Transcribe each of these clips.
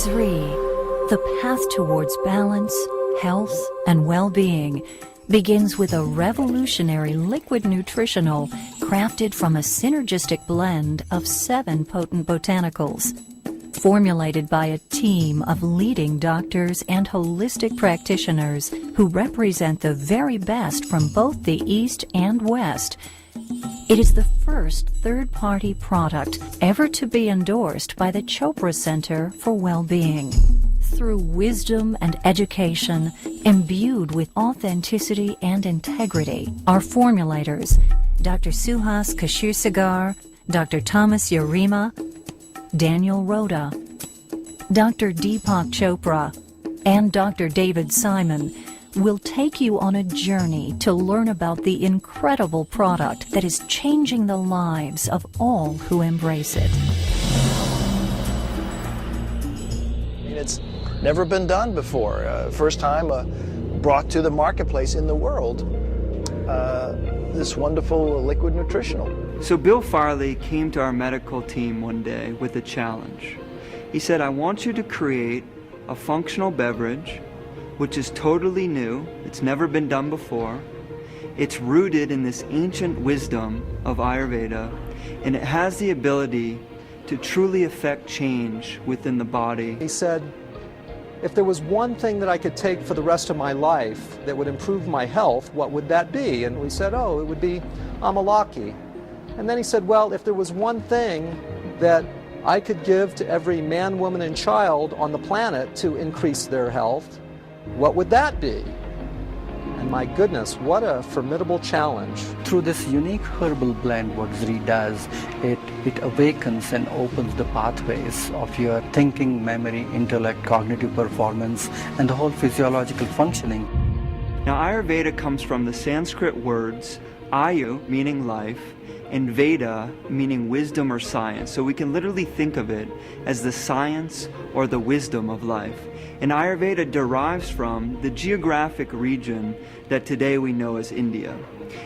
Sri, the path towards balance, health, and well-being begins with a revolutionary liquid nutritional crafted from a synergistic blend of 7 potent botanicals. Formulated by a team of leading doctors and holistic practitioners who represent the very best from both the East and West, it is the first third-party product ever to be endorsed by the Chopra Center for Well-Being. Through wisdom and education, imbued with authenticity and integrity, our formulators, Dr. Suhas Kashirsagar, Dr. Thomas Yarima, Daniel Rhoda, Dr. Deepak Chopra, and Dr. David Simon will take you on a journey to learn about the incredible product that is changing the lives of all who embrace it. It's never been done before. First time brought to the marketplace in the world, this wonderful liquid nutritional. So Bill Farley came to our medical team one day with a challenge. He said, I want you to create a functional beverage which is totally new, it's never been done before, it's rooted in this ancient wisdom of Ayurveda, and it has the ability to truly affect change within the body. He said, if there was one thing that I could take for the rest of my life that would improve my health, what would that be? And we said, oh, it would be amalaki. And then he said, well, if there was one thing that I could give to every man, woman, and child on the planet to increase their health, what would that be? And my goodness, what a formidable challenge. Through this unique herbal blend, what Sri does, it awakens and opens the pathways of your thinking, memory, intellect, cognitive performance, and the whole physiological functioning. Now Ayurveda comes from the Sanskrit words Ayu, meaning life, and Veda, meaning wisdom or science. So we can literally think of it as the science or the wisdom of life. And Ayurveda derives from the geographic region that today we know as India.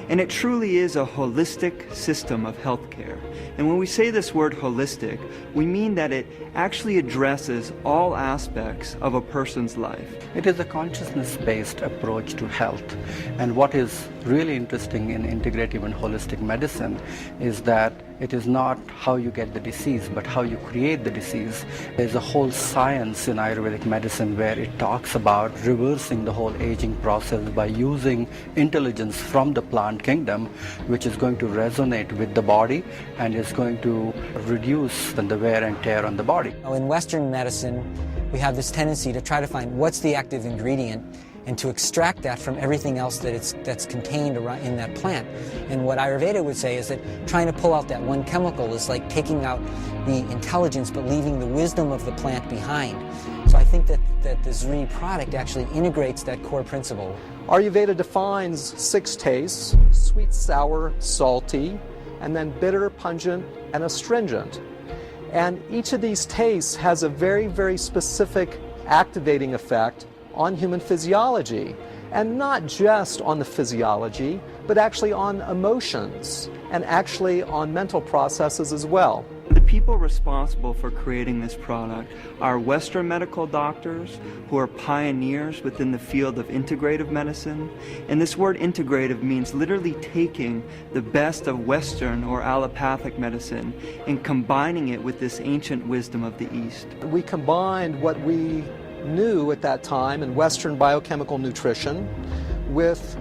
And it truly is a holistic system of healthcare. And when we say this word holistic, we mean that it actually addresses all aspects of a person's life. It is a consciousness-based approach to health. And what is really interesting in integrative and holistic medicine is that it is not how you get the disease, but how you create the disease. There's a whole science in Ayurvedic medicine where it talks about reversing the whole aging process by using intelligence from the plant kingdom, which is going to resonate with the body and is going to reduce the wear and tear on the body. In Western medicine, we have this tendency to try to find what's the active ingredient and to extract that from everything else that's contained in that plant. And what Ayurveda would say is that trying to pull out that one chemical is like taking out the intelligence but leaving the wisdom of the plant behind. So I think that the Sri product actually integrates that core principle. Ayurveda defines 6 tastes: sweet, sour, salty, and then bitter, pungent, and astringent. And each of these tastes has a very, very specific activating effect on human physiology, and not just on the physiology, but actually on emotions and actually on mental processes as well. The people responsible for creating this product are Western medical doctors who are pioneers within the field of integrative medicine. And this word integrative means literally taking the best of Western or allopathic medicine and combining it with this ancient wisdom of the East. We combined what we knew at that time in Western biochemical nutrition with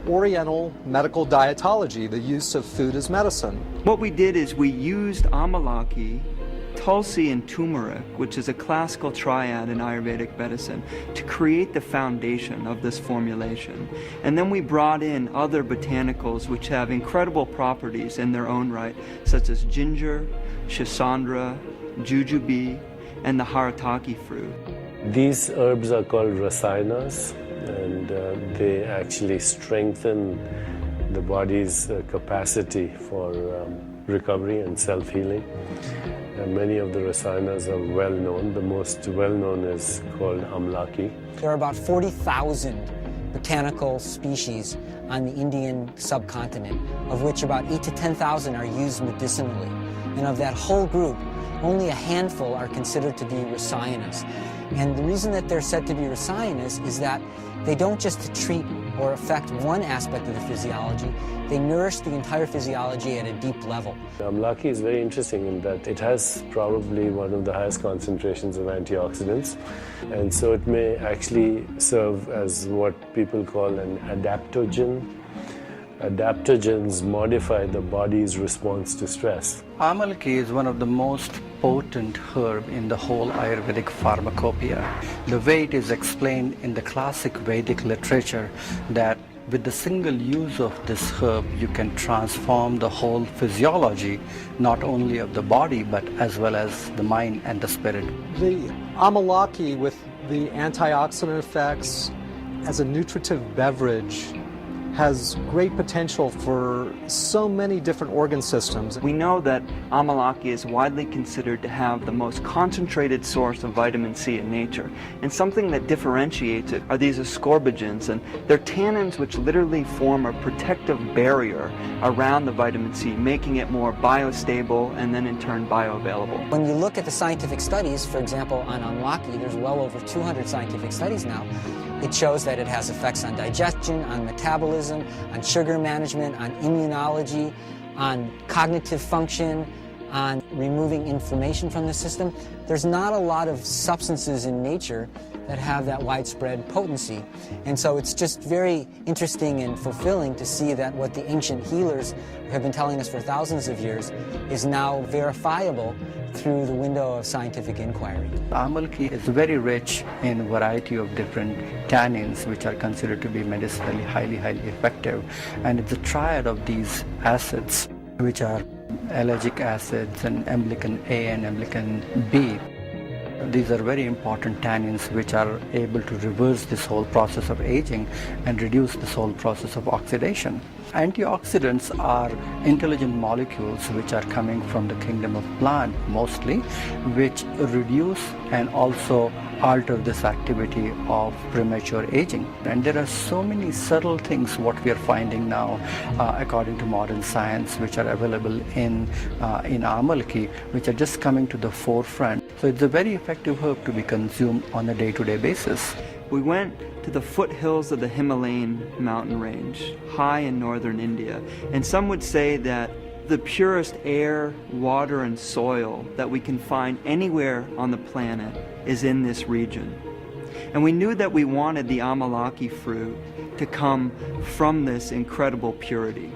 Oriental medical dietology, the use of food as medicine. What we did is we used amalaki, tulsi, and turmeric, which is a classical triad in Ayurvedic medicine, to create the foundation of this formulation. And then we brought in other botanicals which have incredible properties in their own right, such as ginger, shisandra, jujube, and the harataki fruit. These herbs are called rasayanas, and they actually strengthen the body's capacity for recovery and self-healing. Many of the rasayanas are well known. The most well known is called amlaki. There are about 40,000 botanical species on the Indian subcontinent, of which about 8,000 to 10,000 are used medicinally. And of that whole group, only a handful are considered to be raciocinous. And the reason that they're said to be raciocinous is that they don't just treat or affect one aspect of the physiology, they nourish the entire physiology at a deep level. Amlaki is very interesting in that it has probably one of the highest concentrations of antioxidants, and so it may actually serve as what people call an adaptogen. Adaptogens modify the body's response to stress. Amalaki is one of the most potent herb in the whole Ayurvedic pharmacopoeia. The way it is explained in the classic Vedic literature that with the single use of this herb you can transform the whole physiology, not only of the body but as well as the mind and the spirit. The Amalaki, with the antioxidant effects as a nutritive beverage, has great potential for so many different organ systems. We know that Amalaki is widely considered to have the most concentrated source of vitamin C in nature. And something that differentiates it are these ascorbigens, and they're tannins which literally form a protective barrier around the vitamin C, making it more biostable and then in turn bioavailable. When you look at the scientific studies, for example, on Amalaki, there's well over 200 scientific studies now. It shows that it has effects on digestion, on metabolism, on sugar management, on immunology, on cognitive function, on removing inflammation from the system. There's not a lot of substances in nature that have that widespread potency. And so it's just very interesting and fulfilling to see that what the ancient healers have been telling us for thousands of years is now verifiable through the window of scientific inquiry. Amalaki is very rich in a variety of different tannins which are considered to be medicinally highly effective, and it's a triad of these acids which are ellagic acids and emblican A and emblican B. These are very important tannins which are able to reverse this whole process of aging and reduce this whole process of oxidation. Antioxidants are intelligent molecules which are coming from the kingdom of plant mostly, which reduce and also alter this activity of premature aging. And there are so many subtle things what we are finding now according to modern science which are available in Amalaki, which are just coming to the forefront. So it's a very effective herb to be consumed on a day-to-day basis. We went to the foothills of the Himalayan mountain range, high in northern India, and some would say that the purest air, water, and soil that we can find anywhere on the planet is in this region. And we knew that we wanted the Amalaki fruit to come from this incredible purity.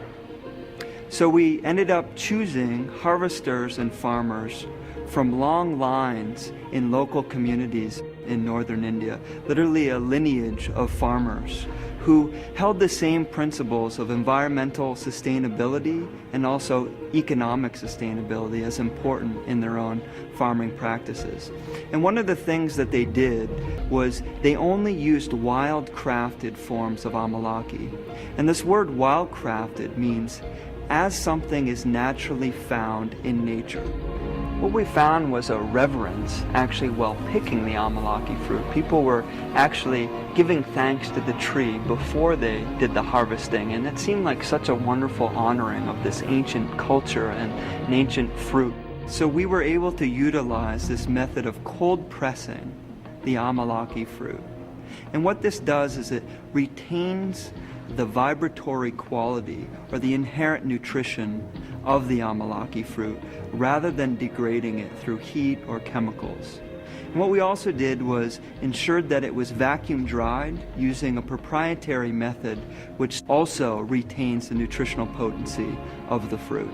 So we ended up choosing harvesters and farmers from long lines in local communities in northern India, literally a lineage of farmers who held the same principles of environmental sustainability and also economic sustainability as important in their own farming practices. And one of the things that they did was they only used wild-crafted forms of Amalaki. And this word wild-crafted means as something is naturally found in nature. What we found was a reverence actually while picking the Amalaki fruit. People were actually giving thanks to the tree before they did the harvesting, and it seemed like such a wonderful honoring of this ancient culture and an ancient fruit. So we were able to utilize this method of cold pressing the Amalaki fruit. And what this does is it retains the vibratory quality or the inherent nutrition of the Amalaki fruit rather than degrading it through heat or chemicals. And what we also did was ensured that it was vacuum dried using a proprietary method which also retains the nutritional potency of the fruit.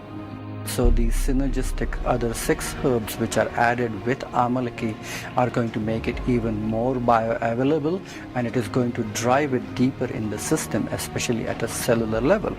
So these synergistic other 6 herbs which are added with Amalaki are going to make it even more bioavailable, and it is going to drive it deeper in the system, especially at a cellular level.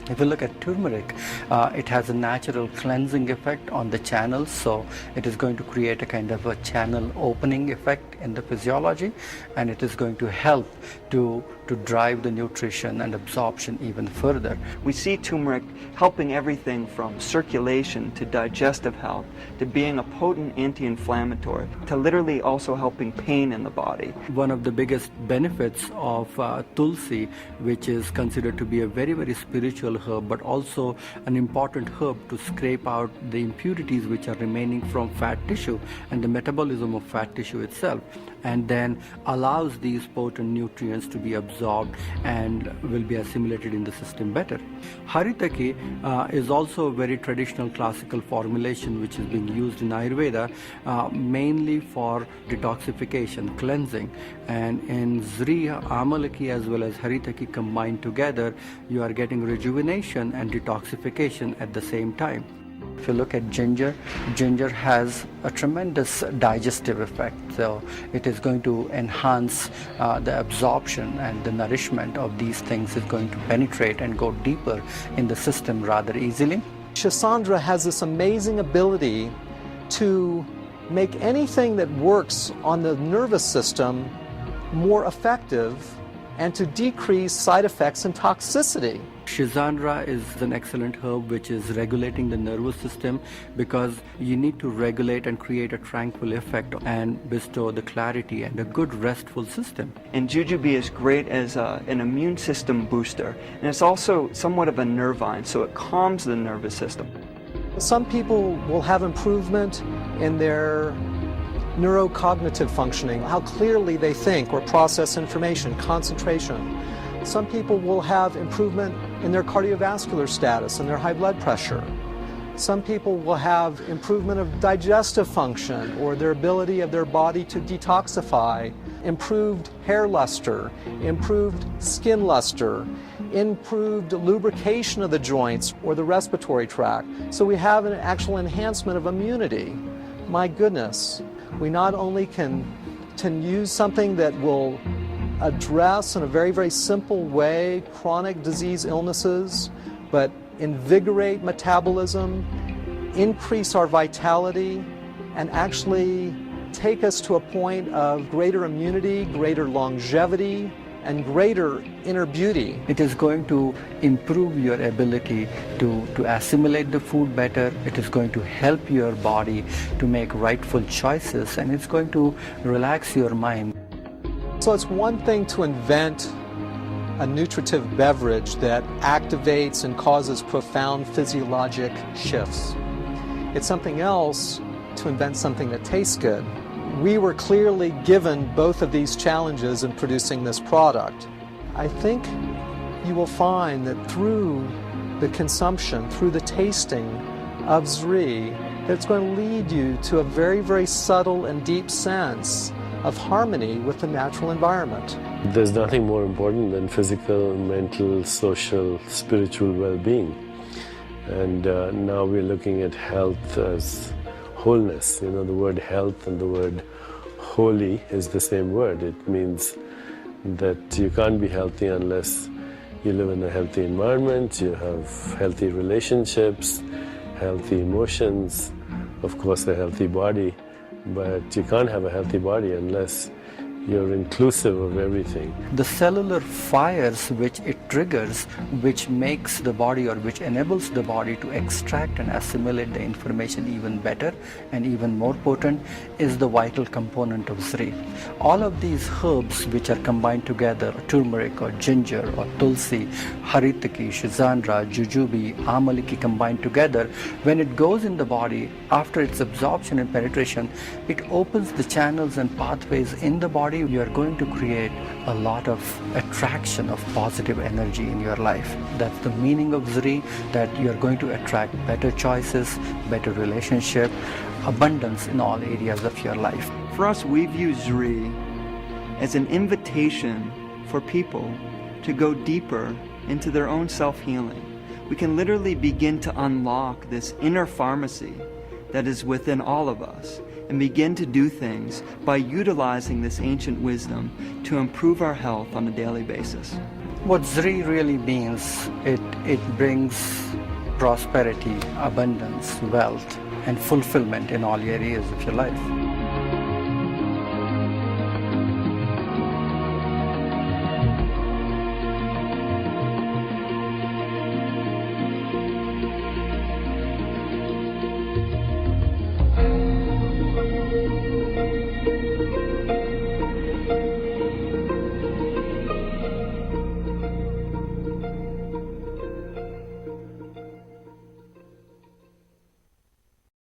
If you look at turmeric, it has a natural cleansing effect on the channels, so it is going to create a kind of a channel opening effect in the physiology, and it is going to help to to drive the nutrition and absorption even further. We see turmeric helping everything from circulation to digestive health, to being a potent anti-inflammatory, to literally also helping pain in the body. One of the biggest benefits of tulsi, which is considered to be a very, very spiritual herb, but also an important herb to scrape out the impurities which are remaining from fat tissue and the metabolism of fat tissue itself, and then allows these potent nutrients to be absorbed and will be assimilated in the system better. Haritaki is also a very traditional classical formulation which is being used in Ayurveda mainly for detoxification, cleansing. And in Zri, Amalaki as well as Haritaki combined together, you are getting rejuvenation and detoxification at the same time. If you look at ginger, ginger has a tremendous digestive effect. So it is going to enhance the absorption, and the nourishment of these things is going to penetrate and go deeper in the system rather easily. Shisandra has this amazing ability to make anything that works on the nervous system more effective and to decrease side effects and toxicity. Shisandra is an excellent herb which is regulating the nervous system, because you need to regulate and create a tranquil effect and bestow the clarity and a good restful system. And jujube is great as an immune system booster, and it's also somewhat of a nervine, so it calms the nervous system. Some people will have improvement in their neurocognitive functioning, how clearly they think or process information, concentration. Some people will have improvement in their cardiovascular status and their high blood pressure. Some people will have improvement of digestive function or their ability of their body to detoxify, improved hair luster, improved skin luster, improved lubrication of the joints or the respiratory tract. So we have an actual enhancement of immunity. My goodness, we not only can use something that will address in a very, very simple way chronic disease illnesses, but invigorate metabolism, increase our vitality, and actually take us to a point of greater immunity, greater longevity, and greater inner beauty. It is going to improve your ability to assimilate the food better. It is going to help your body to make rightful choices, and it's going to relax your mind. So it's one thing to invent a nutritive beverage that activates and causes profound physiologic shifts. It's something else to invent something that tastes good. We were clearly given both of these challenges in producing this product. I think you will find that through the consumption, through the tasting of Zri, that it's going to lead you to a very, very subtle and deep sense of harmony with the natural environment. There's nothing more important than physical, mental, social, spiritual well-being. And now we're looking at health as wholeness. You know, the word health and the word holy is the same word. It means that you can't be healthy unless you live in a healthy environment, you have healthy relationships, healthy emotions, of course a healthy body. But you can't have a healthy body unless you're inclusive of everything. The cellular fires which it triggers, which makes the body or which enables the body to extract and assimilate the information even better and even more potent, is the vital component of Zri. All of these herbs which are combined together, turmeric or ginger or tulsi, haritaki, shisandra, jujube, amalaki combined together, when it goes in the body, after its absorption and penetration, it opens the channels and pathways in the body. You are going to create a lot of attraction of positive energy in your life. That's the meaning of Zri, that you are going to attract better choices, better relationship, abundance in all areas of your life. For us, we view Zri as an invitation for people to go deeper into their own self-healing. We can literally begin to unlock this inner pharmacy that is within all of us, and begin to do things by utilizing this ancient wisdom to improve our health on a daily basis. What Zri really means, it brings prosperity, abundance, wealth, and fulfillment in all areas of your life.